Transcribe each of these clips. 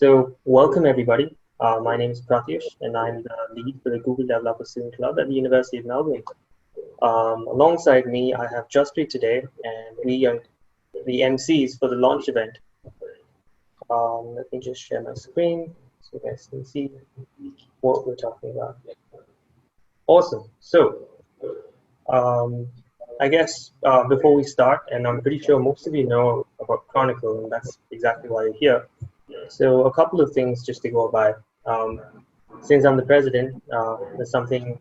So, welcome everybody. My name is Pratyush, and I'm the lead for the Google Developer Student Club at the University of Melbourne. Alongside me, I have Justpreet today, and we are the MCs for the launch event. Let me just share my screen so you guys can see what we're talking about. Awesome. So, um, I guess before we start, and I'm pretty sure most of you know about Chronicle, and that's exactly why you're here. So, a couple of things just to go by. Um, since I'm the president, there's something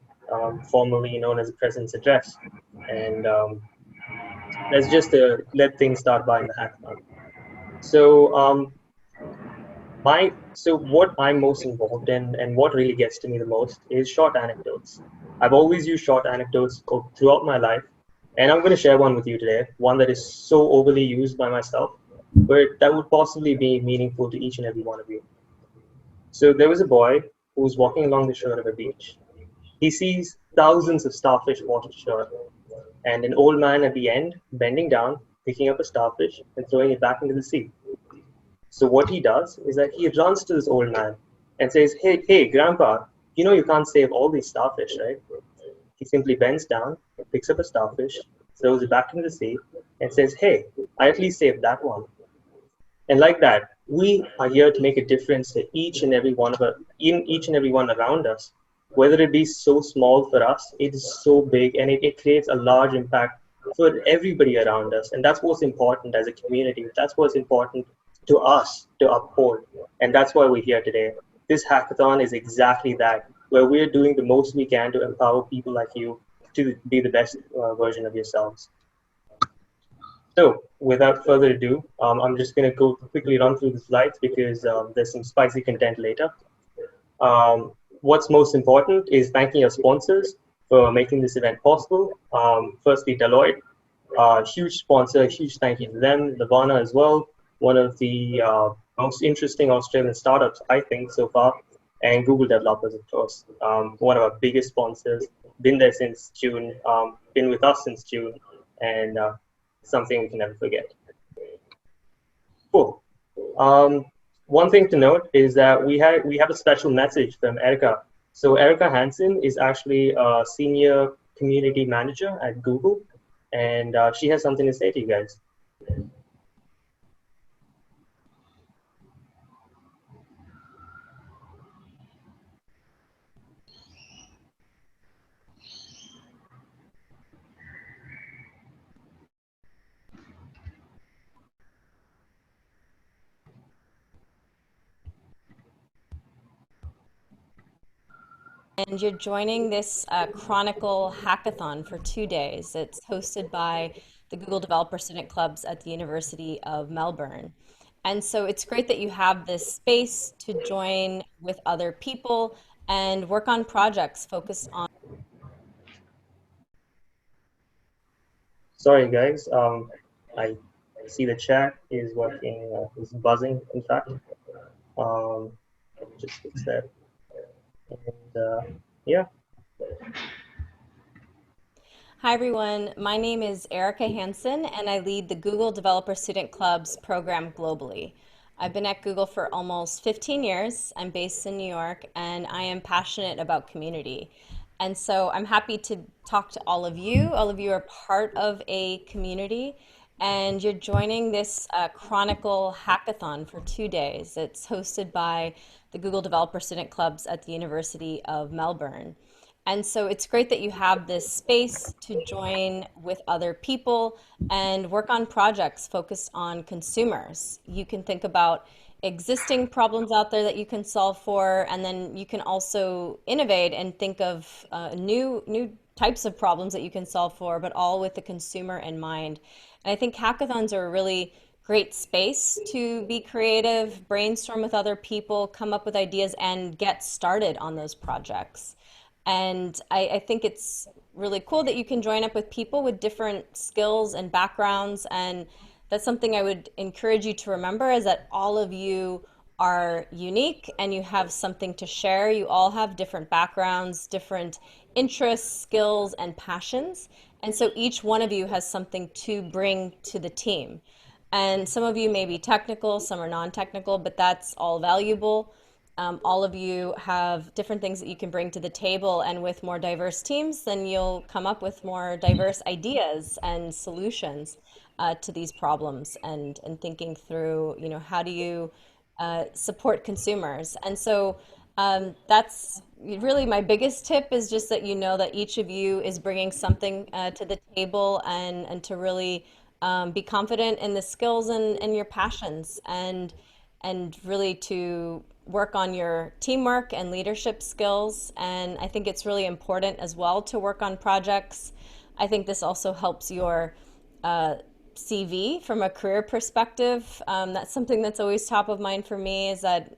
formally known as the president's address, and let's just let things start by in the hackathon. So, what I'm most involved in and what really gets to me the most is short anecdotes. I've always used short anecdotes throughout my life, and I'm going to share one with you today. One that is so overly used by myself, but that would possibly be meaningful to each and every one of you. So there was a boy who was walking along the shore of a beach. He sees thousands of starfish washed ashore, and an old man at the end bending down, picking up a starfish and throwing it back into the sea. So what he does is that he runs to this old man and says, "Hey, grandpa, you know you can't save all these starfish, right?" He simply bends down, picks up a starfish, throws it back into the sea, and says, "Hey, I at least saved that one." And like that, we are here to make a difference to each and every one of us, in each and every one around us. Whether it be so small for us, it is so big, and it creates a large impact for everybody around us. And that's what's important as a community. That's what's important to us to uphold. And that's why we're here today. This hackathon is exactly that, where we're doing the most we can to empower people like you to be the best version of yourselves. So without further ado, I'm just going to go quickly run through the slides because there's some spicy content later. What's most important is thanking our sponsors for making this event possible. Firstly, Deloitte, huge sponsor, huge thank you to them. Levana as well, one of the most interesting Australian startups, I think, so far. And Google Developers, of course, one of our biggest sponsors, been there since June, been with us since June, and something we can never forget. Cool. One thing to note is that we have a special message from Erika. So Erika Hansen is actually a senior community manager at Google, and she has something to say to you guys. And you're joining this Chronicle Hackathon for 2 days. It's hosted by the Google Developer Student Clubs at the University of Melbourne. And so it's great that you have this space to join with other people and work on projects focused on. Sorry, guys. I see the chat is working, is buzzing, in fact. Just fix that. And yeah. Hi, everyone. My name is Erika Hansen, and I lead the Google Developer Student Clubs program globally. I've been at Google for almost 15 years. I'm based in New York, and I am passionate about community. And so I'm happy to talk to all of you. All of you are part of a community, and you're joining this Chronicle Hackathon for 2 days. It's hosted by the Google Developer Student Clubs at the University of Melbourne. And so it's great that you have this space to join with other people and work on projects focused on consumers. You can think about existing problems out there that you can solve for, and then you can also innovate and think of new types of problems that you can solve for, but all with the consumer in mind. And I think hackathons are a really great space to be creative, brainstorm with other people, come up with ideas, and get started on those projects. And I think it's really cool that you can join up with people with different skills and backgrounds. And that's something I would encourage you to remember, is that all of you are unique and you have something to share. You all have different backgrounds, different interests, skills, and passions. And so each one of you has something to bring to the team. And some of you may be technical, some are non-technical, but that's all valuable. All of you have different things that you can bring to the table, and with more diverse teams, then you'll come up with more diverse ideas and solutions to these problems, and thinking through, how do you support consumers. And so that's really my biggest tip, is just that you know that each of you is bringing something to the table, and to really be confident in the skills and your passions, and really to work on your teamwork and leadership skills. And I think it's really important as well to work on projects. I think this also helps your CV from a career perspective. That's something that's always top of mind for me, is that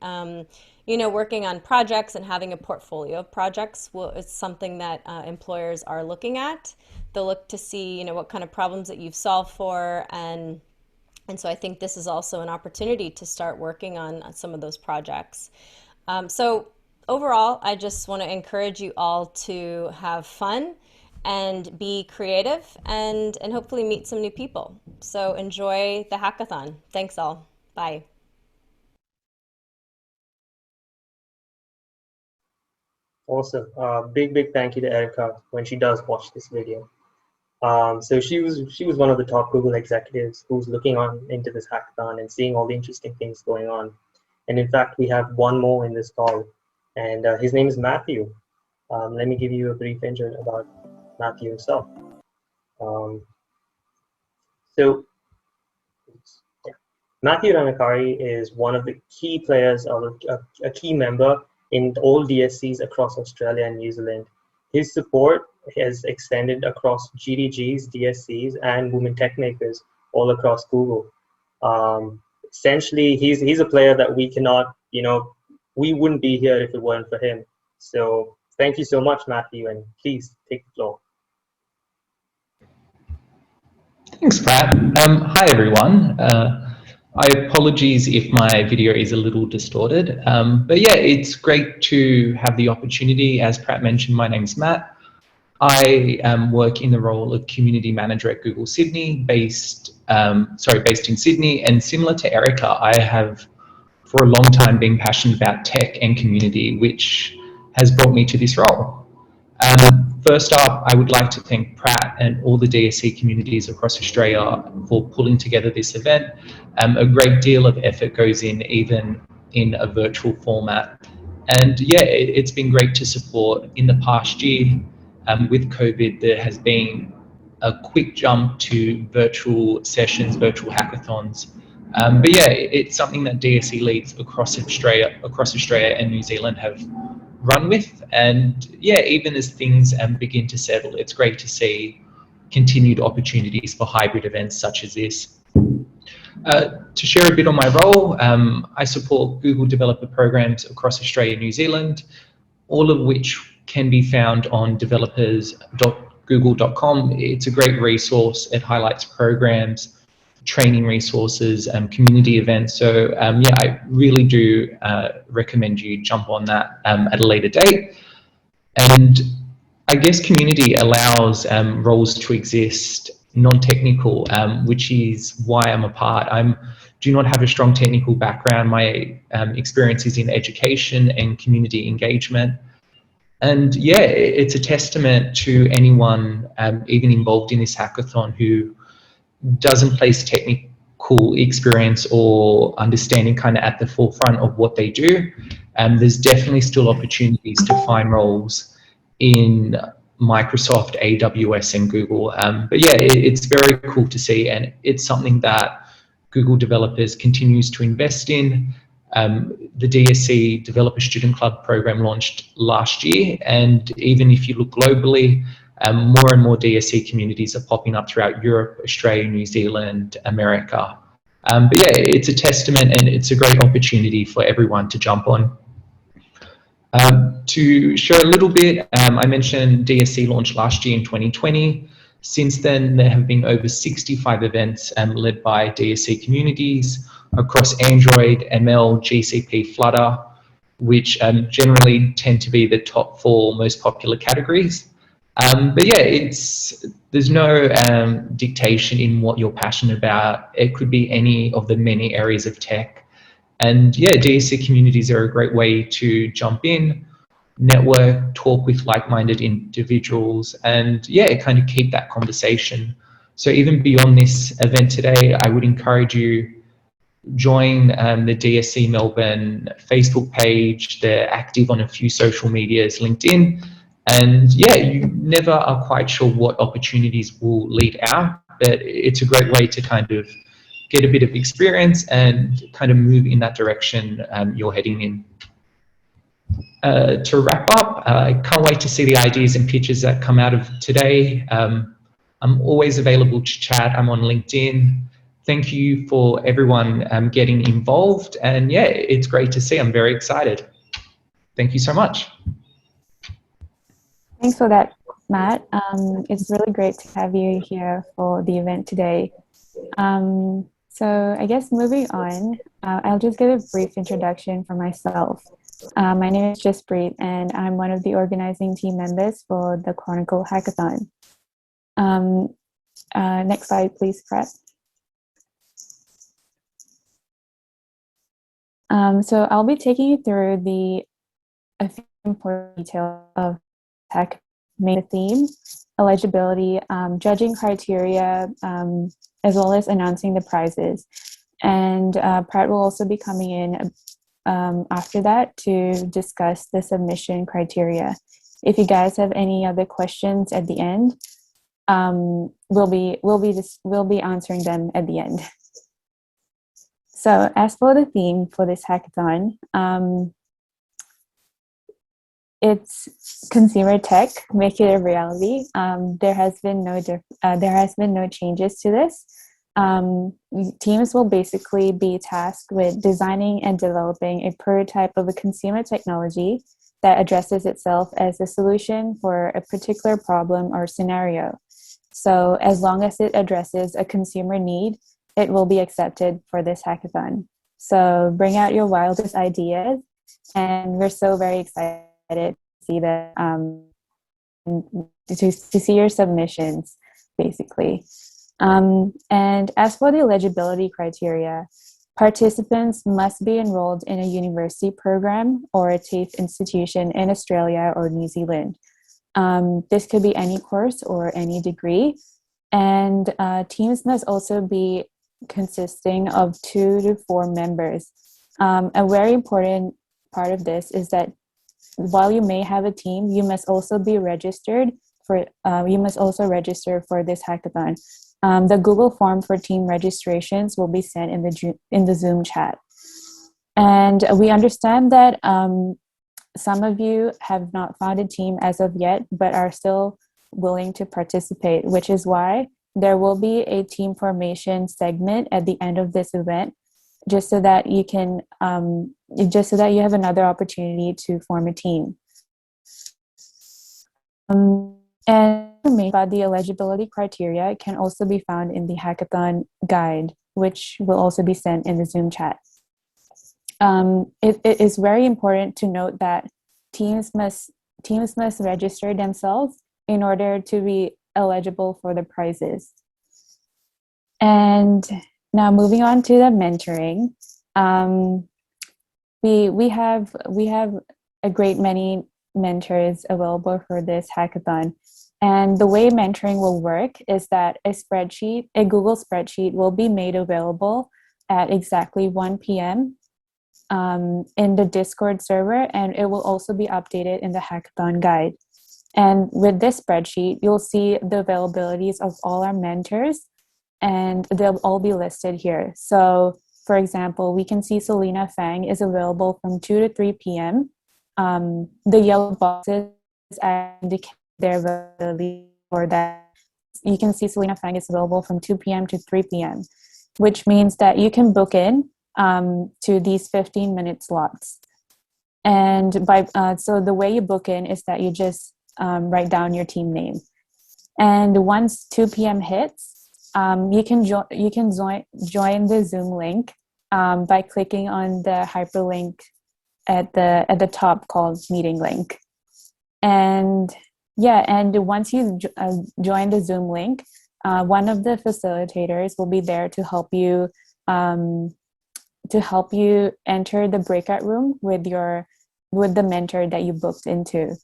working on projects and having a portfolio of projects is something that employers are looking at. They'll look to see what kind of problems that you've solved for, and so I think this is also an opportunity to start working on some of those projects. So overall, I just want to encourage you all to have fun and be creative, and hopefully meet some new people. So enjoy the hackathon. Thanks all. Bye. Awesome. Big thank you to Erika when she does watch this video. So she was one of the top Google executives who's looking on into this hackathon and seeing all the interesting things going on. And in fact, we have one more in this call, and his name is Matthew. Let me give you a brief intro about Matthew himself. Um, so yeah. Matthew Ranikari is one of the key players, or a key member in all DSCs across Australia and New Zealand. His support has extended across GDGs, DSCs, and women tech makers all across Google. Essentially, he's a player that we cannot, we wouldn't be here if it weren't for him. So thank you so much, Matthew, and please take the floor. Thanks, Pratt. Hi, everyone. I apologize if my video is a little distorted, but yeah, it's great to have the opportunity. As Pratt mentioned, my name's Matt. I work in the role of community manager at Google Sydney, based in Sydney, and similar to Erika, I have for a long time been passionate about tech and community, which has brought me to this role. First up, I would like to thank Pratt and all the DSC communities across Australia for pulling together this event. A great deal of effort goes in, even in a virtual format. And yeah, it's been great to support. In the past year, with COVID, there has been a quick jump to virtual sessions, virtual hackathons. But yeah, it's something that DSC leads across Australia and New Zealand have run with. And yeah, even as things begin to settle, it's great to see continued opportunities for hybrid events such as this. To share a bit on my role, I support Google developer programs across Australia and New Zealand, all of which can be found on developers.google.com. It's a great resource. It highlights programs, training resources, and community events. So yeah, I really do recommend you jump on that at a later date. And I guess community allows roles to exist non-technical, which is why I'm a part. I do not have a strong technical background. My experience is in education and community engagement. And yeah, it's a testament to anyone even involved in this hackathon who doesn't place technical experience or understanding kind of at the forefront of what they do. There's definitely still opportunities to find roles in Microsoft, AWS, and Google. But yeah, it's very cool to see, and it's something that Google developers continues to invest in. The DSC Developer Student Club program launched last year, and even if you look globally, more and more DSC communities are popping up throughout Europe, Australia, New Zealand, America. But yeah, it's a testament, and it's a great opportunity for everyone to jump on. To share a little bit, I mentioned DSC launched last year in 2020. Since then, there have been over 65 events led by DSC communities across Android, ML, GCP, Flutter, which generally tend to be the top 4 most popular categories. But yeah, there's no dictation in what you're passionate about. It could be any of the many areas of tech. And yeah, DSC communities are a great way to jump in, network, talk with like-minded individuals, and yeah, kind of keep that conversation. So even beyond this event today, I would encourage you join the DSC Melbourne Facebook page. They're active on a few social medias, LinkedIn, and yeah, you never are quite sure what opportunities will lead out, but it's a great way to kind of get a bit of experience and kind of move in that direction you're heading in. To wrap up, I can't wait to see the ideas and pitches that come out of today. I'm always available to chat. I'm on LinkedIn. Thank you for everyone getting involved. And yeah, it's great to see. I'm very excited. Thank you so much. Thanks for that, Matt. It's really great to have you here for the event today. So I guess moving on, I'll just give a brief introduction for myself. My name is Jaspreet, and I'm one of the organizing team members for the Chronicle Hackathon. Next slide, please, Pratt. So I'll be taking you through a few important details of Hack main theme, eligibility, judging criteria, as well as announcing the prizes. And Pratt will also be coming in after that to discuss the submission criteria. If you guys have any other questions at the end, we'll be answering them at the end. So as for the theme for this hackathon, it's consumer tech, make it a reality. There has been no changes to this. Teams will basically be tasked with designing and developing a prototype of a consumer technology that addresses itself as a solution for a particular problem or scenario. So as long as it addresses a consumer need, it will be accepted for this hackathon. So bring out your wildest ideas, and we're so very excited to see that, to see your submissions, basically. And as for the eligibility criteria, participants must be enrolled in a university program or a TAFE institution in Australia or New Zealand. This could be any course or any degree. And teams must also be consisting of 2 to 4 members. A very important part of this is that while you may have a team, you must also be registered for. You must also register for this hackathon. The Google form for team registrations will be sent in the Zoom chat. And we understand that some of you have not found a team as of yet, but are still willing to participate, which is why there will be a team formation segment at the end of this event, just so that you can, just so that you have another opportunity to form a team. And about the eligibility criteria can also be found in the hackathon guide, which will also be sent in the Zoom chat. It is very important to note that teams must register themselves in order to be eligible for the prizes. And now moving on to the mentoring, we have a great many mentors available for this hackathon. And the way mentoring will work is that a Google spreadsheet will be made available at exactly 1 p.m. In the Discord server, and it will also be updated in the hackathon guide. And with this spreadsheet, you'll see the availabilities of all our mentors, and they'll all be listed here. So for example, we can see Selena Fang is available from 2 to 3 p.m. The yellow boxes indicate their availability for that. You can see Selena Fang is available from 2 p.m. to 3 p.m., which means that you can book in to these 15-minute slots. And so the way you book in is that you just write down your team name. And once 2 p.m. hits, you can join the Zoom link by clicking on the hyperlink at the top called meeting link. And Yeah, and once you join the Zoom link, one of the facilitators will be there to help you um, enter the breakout room with the mentor that you booked into.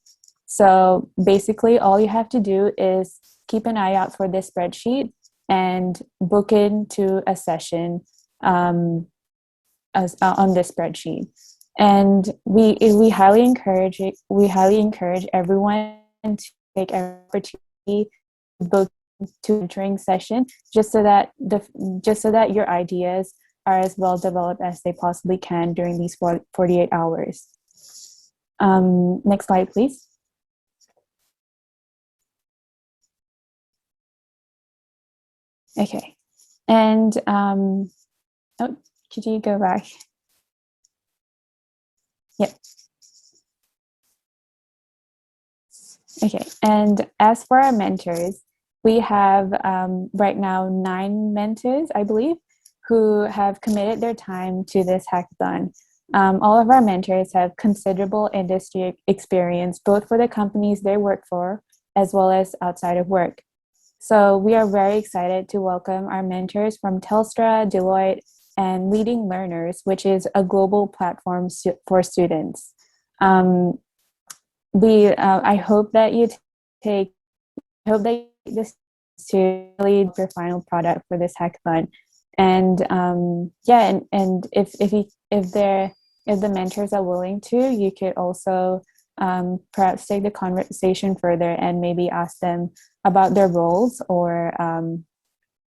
So basically, all you have to do is keep an eye out for this spreadsheet and book into a session on this spreadsheet. And we highly encourage everyone to take an opportunity to book to mentoring session just so that your ideas are as well developed as they possibly can during these 48 hours. Next slide, please. Okay, and oh, could you go back? Yep. Okay, and as for our mentors, we have right now 9 mentors, I believe, who have committed their time to this hackathon. All of our mentors have considerable industry experience, both for the companies they work for, as well as outside of work. So we are very excited to welcome our mentors from Telstra, Deloitte, and Leading Learners, which is a global platform for students. I hope that you this to lead your final product for this hackathon. And yeah, and if the mentors are willing to, you could also perhaps take the conversation further and maybe ask them about their roles or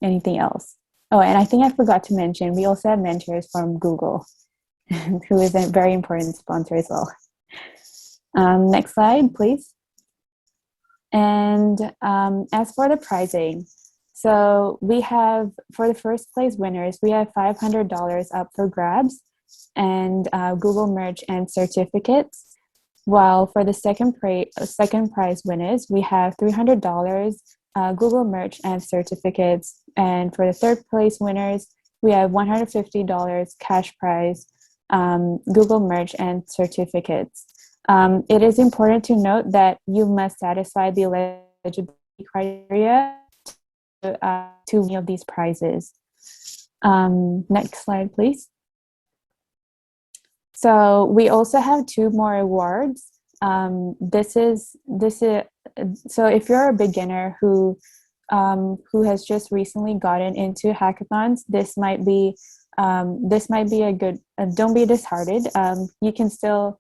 anything else. Oh, and I think I forgot to mention, we also have mentors from Google, who is a very important sponsor as well. Next slide, please. And as for the pricing, so we have, for the first place winners, we have $500 up for grabs and Google merch and certificates. While for the second prize winners, we have $300 Google merch and certificates. And for the third place winners, we have $150 cash prize, Google merch and certificates. It is important to note that you must satisfy the eligibility criteria to any of these prizes. Next slide, please. So we also have 2 more awards. So if you're a beginner who has just recently gotten into hackathons, this might be a good. Don't be disheartened. You can still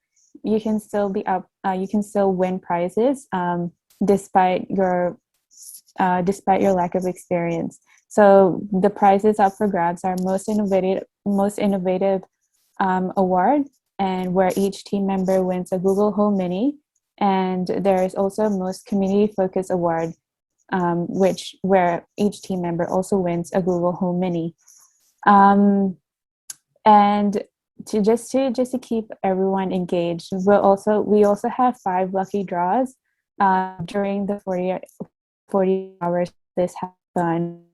win prizes despite your lack of experience. So the prizes up for grabs are most innovative award, and where each team member wins a Google Home Mini, and there is also most community focused award, where each team member also wins a Google Home Mini. And just to keep everyone engaged, we also have 5 lucky draws during the 40 hours this hackathon.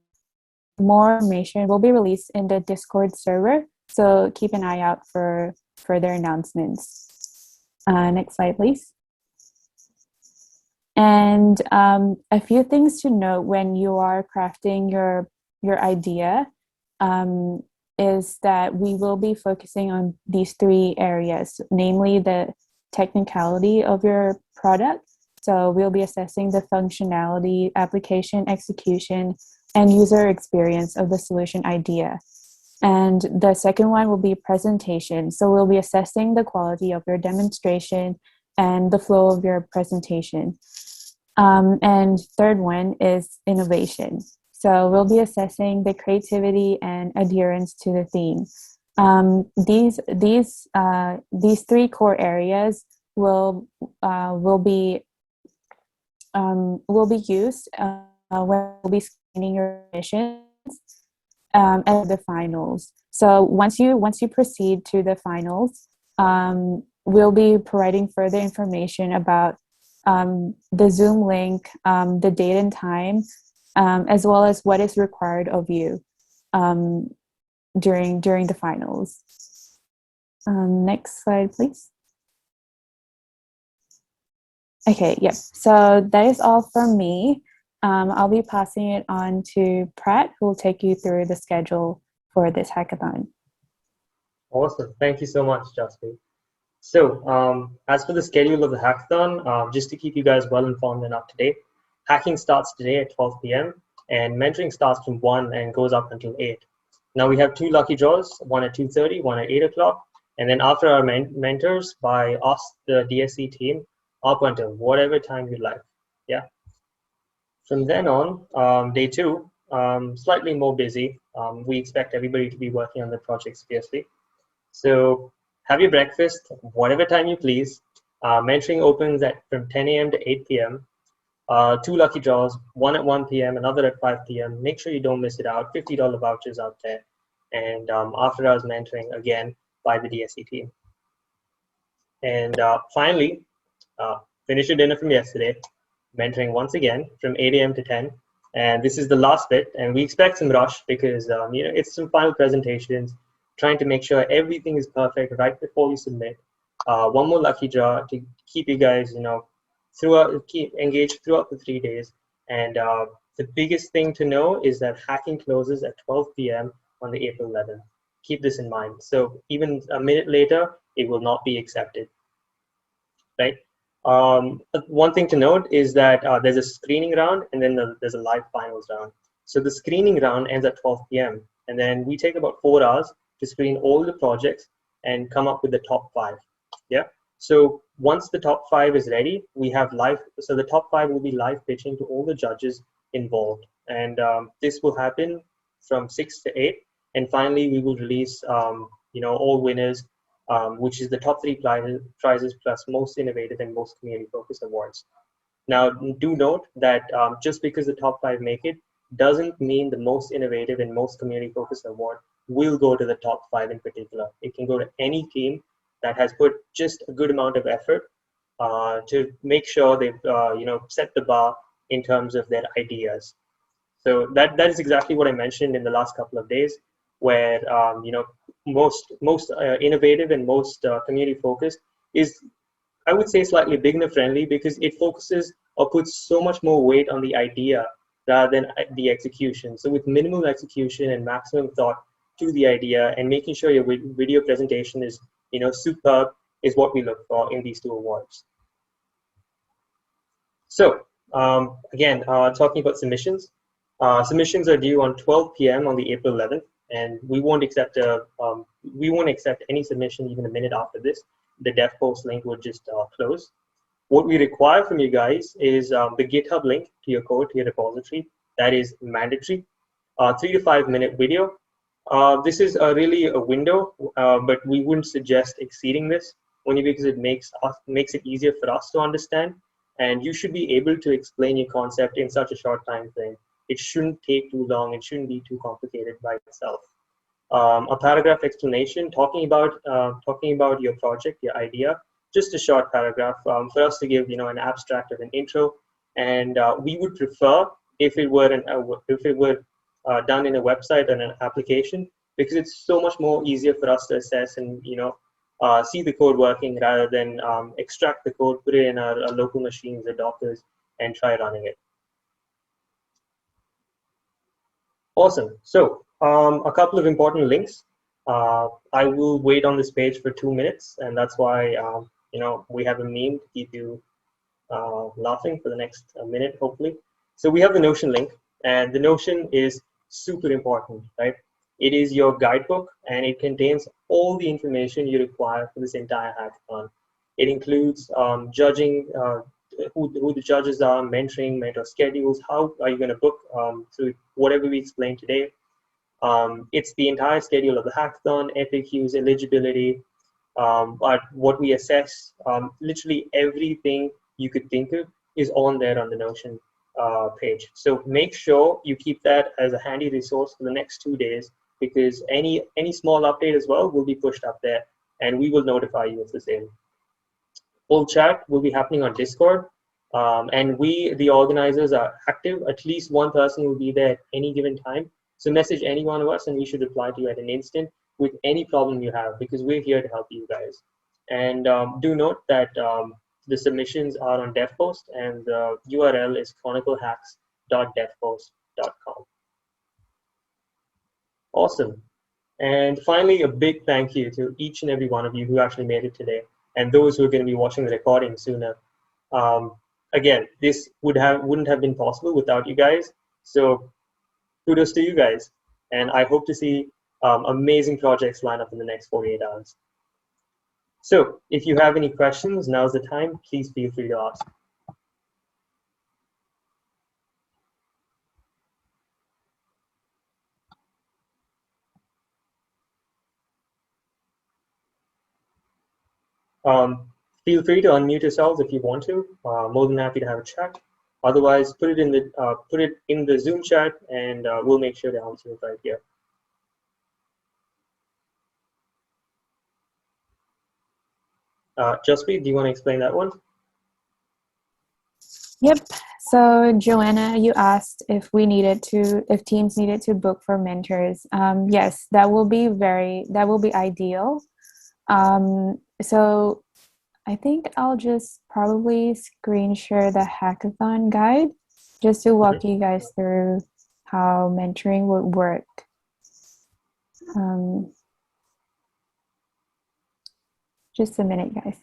More information will be released in the Discord server, so keep an eye out for further announcements. Next slide, please. And a few things to note when you are crafting your idea is that we will be focusing on these 3 areas, namely the technicality of your product. So we'll be assessing the functionality, application execution, and user experience of the solution idea. And the second one will be presentation. So we'll be assessing the quality of your demonstration and the flow of your presentation. And third one is innovation. So we'll be assessing the creativity and adherence to the theme. These 3 core areas will be used when we'll be screening your missions at the finals. So once you proceed to the finals, we'll be providing further information about the Zoom link, the date and time, as well as what is required of you during the finals. Next slide, please. Okay, yep. So that is all from me. I'll be passing it on to Pratt, who will take you through the schedule for this hackathon. Awesome. Thank you so much, Jaspreet. So, as for the schedule of the hackathon, just to keep you guys well informed and up to date, hacking starts today at 12 p.m. and mentoring starts from 1 and goes up until 8. Now we have 2 lucky draws, one at 2:30, one at 8 o'clock, and then after our mentors by us, the DSC team, up until whatever time you like. Yeah. From then on, day 2, slightly more busy. We expect everybody to be working on the project fiercely. So have your breakfast whatever time you please. Mentoring opens at from 10 a.m. to 8 p.m. 2 lucky draws, one at 1 p.m., another at 5 p.m. Make sure you don't miss it out. $50 vouchers out there. And after hours mentoring again by the DSC team. And finally, finish your dinner from yesterday, mentoring once again from 8 a.m. to 10. And this is the last bit, and we expect some rush because it's some final presentations, trying to make sure everything is perfect right before we submit. One more lucky draw to keep you guys, keep engaged throughout the 3 days. And the biggest thing to know is that hacking closes at 12 p.m. on the April 11th. Keep this in mind. So even a minute later, it will not be accepted, right? One thing to note is that there's a screening round and then there's a live finals round. So the screening round ends at 12 p.m. and then we take about 4 hours to screen all the projects and come up with the top 5. Yeah. So once the top 5 is ready, we have live. So the top 5 will be live pitching to all the judges involved, and this will happen from 6 to 8. And finally, we will release all winners, which is the top 3 prizes plus most innovative and most community focused awards. Now, do note that just because the top 5 make it doesn't mean the most innovative and most community focused award will go to the top 5 in particular. It can go to any team that has put just a good amount of effort to make sure they've set the bar in terms of their ideas. So that is exactly what I mentioned in the last couple of days, where most innovative and most community focused is, I would say, slightly beginner friendly because it focuses or puts so much more weight on the idea rather than the execution. So with minimal execution and maximum thought to the idea and making sure your video presentation is superb is what we look for in these 2 awards. So again, talking about submissions. Submissions are due on 12 p.m. on the April 11th, and we won't accept any submission even a minute after this. The dev post link would just close. What we require from you guys is the GitHub link to your code, to your repository. That is mandatory. 3 to 5 minute video. This is really a window, but we wouldn't suggest exceeding this only because it makes it easier for us to understand. And you should be able to explain your concept in such a short time frame. It shouldn't take too long. It shouldn't be too complicated by itself. A paragraph explanation talking about your project, your idea. Just a short paragraph for us to give an abstract of an intro. And we would prefer if it were done in a website and an application, because it's so much more easier for us to assess and see the code working rather than extract the code, put it in our local machines or Dockers, and try running it. Awesome. So a couple of important links. I will wait on this page for 2 minutes, and that's why we have a meme to keep you laughing for the next minute, hopefully. So we have the Notion link, and the Notion is super important, right? It is your guidebook, and it contains all the information you require for this entire hackathon. It includes judging, who the judges are, mentoring, mentor schedules, how are you going to book through whatever we explained today. It's the entire schedule of the hackathon, FAQs, eligibility, what we assess, literally everything you could think of is on there on the Notion page. So make sure you keep that as a handy resource for the next 2 days, because any small update as well will be pushed up there, and we will notify you of the same. Full chat will be happening on Discord, and we, the organizers, are active. At least one person will be there at any given time. So message any one of us, and we should reply to you at an instant with any problem you have, because we're here to help you guys. And do note that The submissions are on DevPost, and the URL is chroniclehacks.devpost.com. Awesome. And finally, a big thank you to each and every one of you who actually made it today, and those who are going to be watching the recording sooner. Again, this wouldn't have been possible without you guys. So kudos to you guys. And I hope to see amazing projects line up in the next 48 hours. So if you have any questions, now's the time. Please feel free to ask. Feel free to unmute yourselves if you want to. More than happy to have a chat. Otherwise, put it in the Zoom chat, and we'll make sure to answer it right here. Jaspreet, do you want to explain that one? Yep. So Joanna, you asked if teams needed to book for mentors. Yes, that will be ideal. So I think I'll just probably screen share the hackathon guide just to walk you guys through how mentoring would work. Just a minute, guys.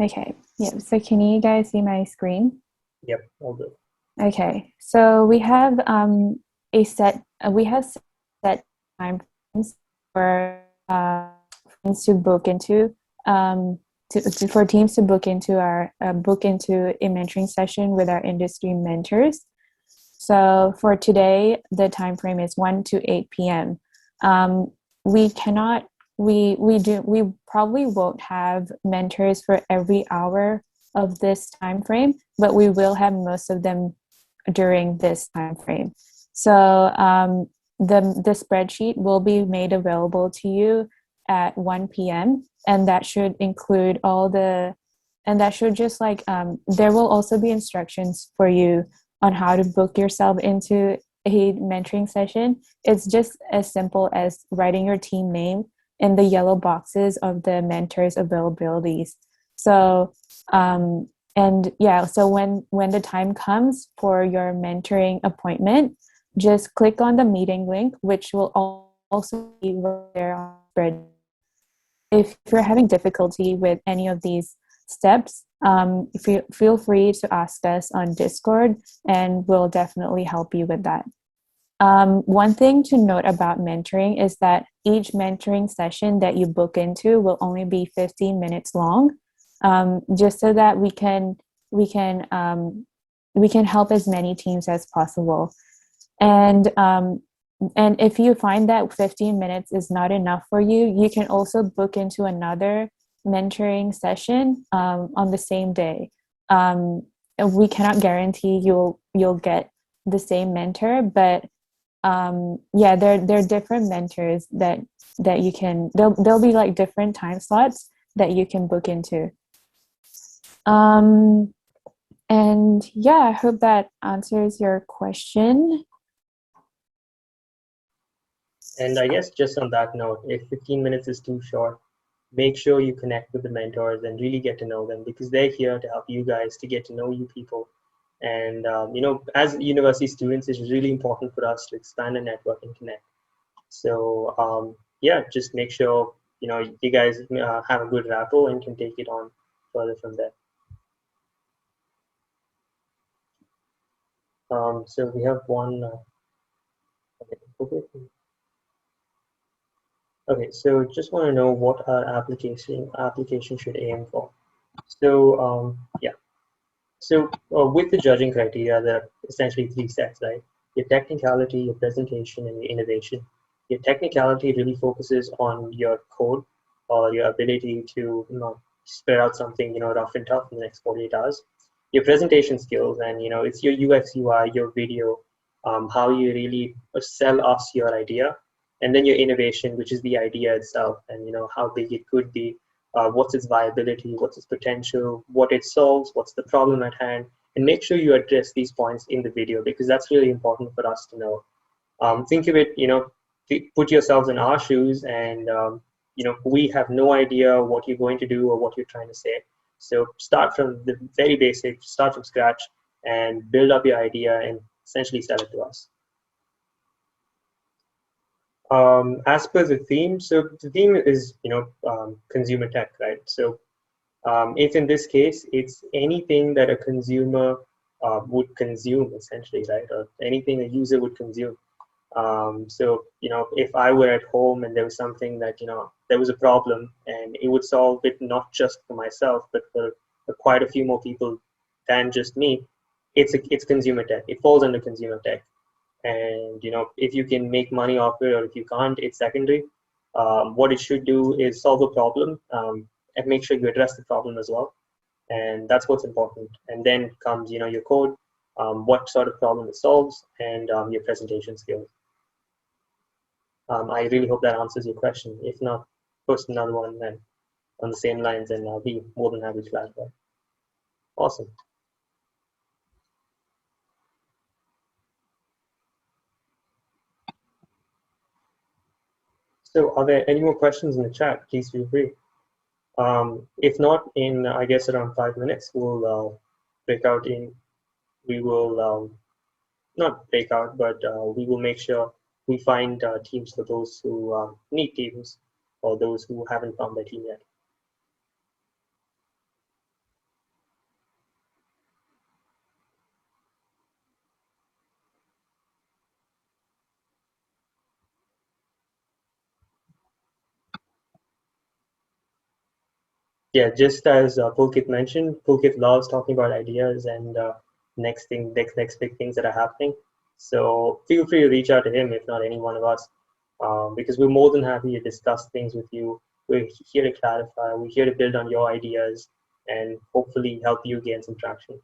Okay, yeah, so can you guys see my screen? Yep, all good. Okay, so we have set time frames for teams to book into for teams to book into a mentoring session with our industry mentors. So for today, the time frame is 1 to 8 p.m. We probably won't have mentors for every hour of this time frame, but we will have most of them during this time frame. So the spreadsheet will be made available to you at 1 p.m. and that should include there will also be instructions for you on how to book yourself into a mentoring session. It's just as simple as writing your team name in the yellow boxes of the mentors availabilities. So so when the time comes for your mentoring appointment, just click on the meeting link, which will also be there on the spreadsheet. If you're having difficulty with any of these steps, feel free to ask us on Discord, and we'll definitely help you with that. One thing to note about mentoring is that each mentoring session that you book into will only be 15 minutes long, just so that we can help as many teams as possible. And if you find that 15 minutes is not enough for you, you can also book into another mentoring session on the same day. We cannot guarantee you'll get the same mentor, but there are different mentors that you can. There'll be like different time slots that you can book into. And yeah, I hope that answers your question. And I guess just on that note, if 15 minutes is too short, make sure you connect with the mentors and really get to know them, because they're here to help you guys to get to know you people. And, as university students, it's really important for us to expand our network and connect. So, just make sure, you guys have a good rapport and can take it on further from there. So we have one. Okay, so just want to know what our application should aim for. So with the judging criteria, there are essentially 3 sets, right? Your technicality, your presentation, and your innovation. Your technicality really focuses on your code or your ability to spit out something rough and tough in the next 48 hours. Your presentation skills, and it's your UX UI, your video, how you really sell us your idea. And then your innovation, which is the idea itself, and how big it could be, what's its viability, what's its potential, what it solves, what's the problem at hand, and make sure you address these points in the video, because that's really important for us to know. Think of it, put yourselves in our shoes, and we have no idea what you're going to do or what you're trying to say. So start from the very basic, start from scratch, and build up your idea and essentially sell it to us. As per the theme, so the theme is consumer tech, right? So if in this case it's anything that a consumer would consume, essentially, right, or anything a user would consume. So if I were at home and there was something that there was a problem, and it would solve it not just for myself but for quite a few more people than just me, it's consumer tech. It falls under consumer tech. And if you can make money off it or if you can't, it's secondary. What it should do is solve a problem, and make sure you address the problem as well, and that's what's important. And then comes your code, what sort of problem it solves, and your presentation skills. I really hope that answers your question. If not, post another one then on the same lines, and I'll be more than happy to clarify. Awesome. So are there any more questions in the chat? Please feel free. If not, in I guess around 5 minutes, we'll break out in, we will not break out, but we will make sure we find teams for those who need teams, or those who haven't found their team yet. Yeah, just as Pulkit mentioned, Pulkit loves talking about ideas and next big things that are happening. So feel free to reach out to him, if not any one of us, because we're more than happy to discuss things with you. We're here to clarify. We're here to build on your ideas and hopefully help you gain some traction.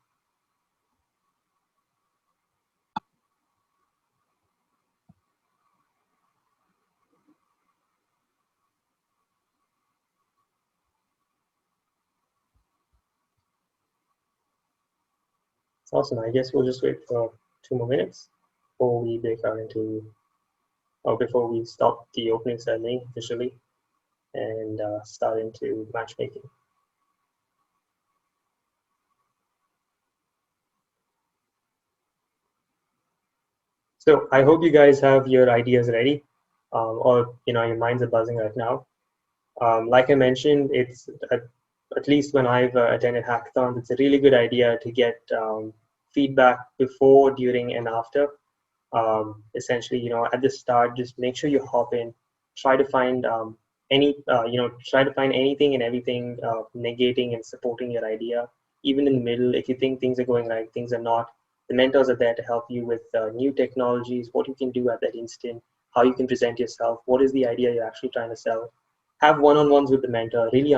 Awesome. I guess we'll just wait for 2 more minutes before we break out into, or before we stop the opening ceremony officially and start into matchmaking. So I hope you guys have your ideas ready, or your minds are buzzing right now. Like I mentioned, it's at least when I've attended hackathons, it's a really good idea to get feedback before, during, and after. Essentially, at the start, just make sure you hop in, try to find try to find anything and everything negating and supporting your idea. Even in the middle, if you think things are going right, things are not. The mentors are there to help you with new technologies, what you can do at that instant, how you can present yourself, what is the idea you're actually trying to sell. Have one-on-ones with the mentor, really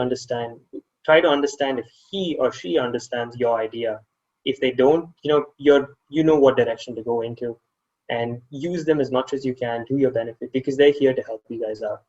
try to understand if he or she understands your idea. If they don't, you know what direction to go into, and use them as much as you can to your benefit, because they're here to help you guys out.